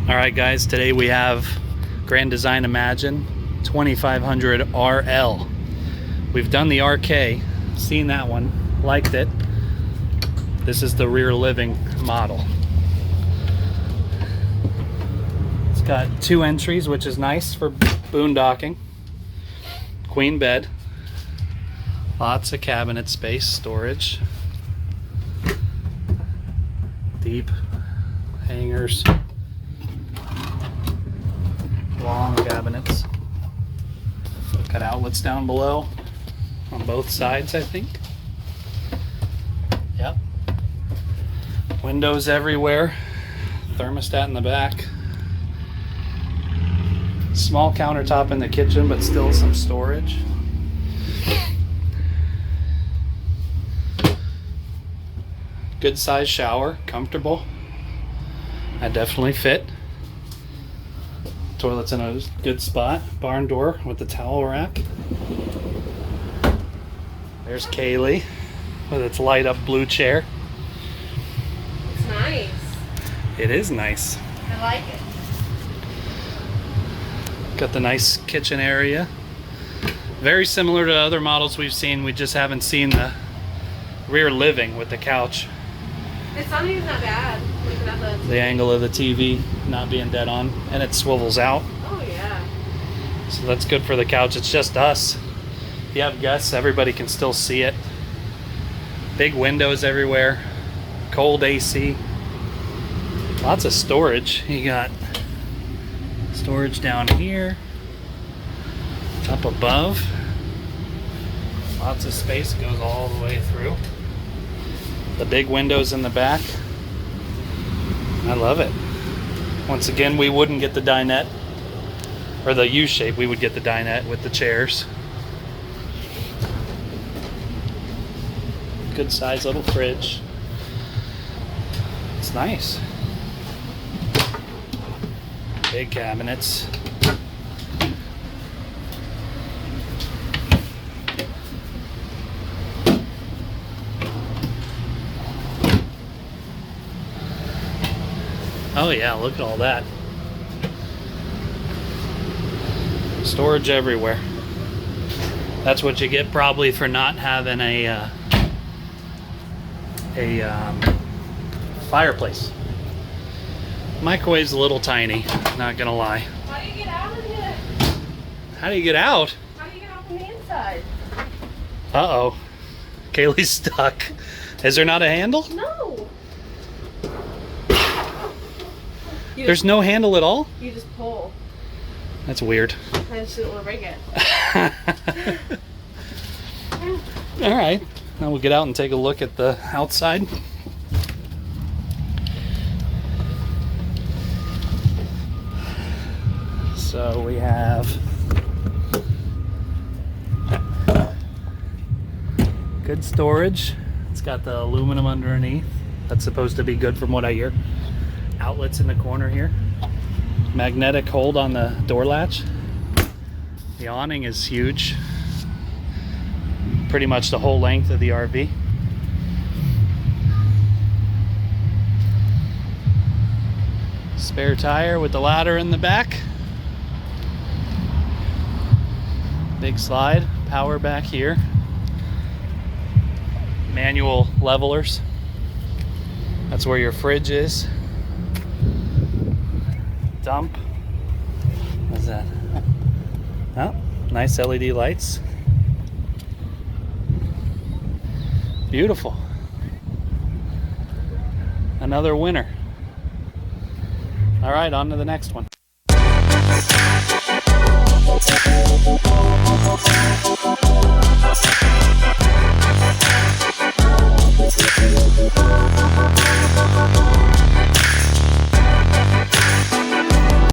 Alright guys, today we have Grand Design Imagine 2500 RL. We've done the RK, seen that one, liked it. This is the rear living model. It's got 2 entries, which is nice for boondocking. Queen bed. Lots of cabinet space, storage. Deep hangers. Long cabinets. Got outlets down below on both sides, I think. Yep. Windows everywhere. Thermostat in the back. Small countertop in the kitchen, but still some storage. Good size shower, comfortable. I definitely fit. Toilet's in a good spot. Barn door with the towel rack. There's Kaylee with its light up blue chair. It's nice. It is nice. I like it. Got the nice kitchen area. Very similar to other models we've seen. We just haven't seen the rear living with the couch. It's not even that bad. Looking at The angle of the TV not being dead on, and it swivels out. Oh yeah. So that's good for the couch. It's just us. If you have guests, everybody can still see it. Big windows everywhere. Cold AC. Lots of storage. You got storage down here. Up above. Lots of space goes all the way through. The big windows in the back. I love it. Once again, we wouldn't get the dinette, or the U-shape. We would get the dinette with the chairs. Good size little fridge. It's nice. Big cabinets. Oh yeah, look at all that. Storage everywhere. That's what you get probably for not having a fireplace. Microwave's a little tiny, not gonna lie. How do you get out of it? How do you get out? How do you get out from the inside? Uh-oh. Kaylee's stuck. Is there not a handle? No. There's no handle at all? You just pull. That's weird. I just didn't want to break it. Alright, now we'll get out and take a look at the outside. So we have good storage. It's got the aluminum underneath. That's supposed to be good from what I hear. Outlets in the corner here. Magnetic hold on the door latch. The awning is huge. Pretty much the whole length of the RV. Spare tire with the ladder in the back. Big slide, power back here. Manual levelers. That's where your fridge is. Dump. What's that? Oh, nice LED lights. Beautiful. Another winner. All right, on to the next one.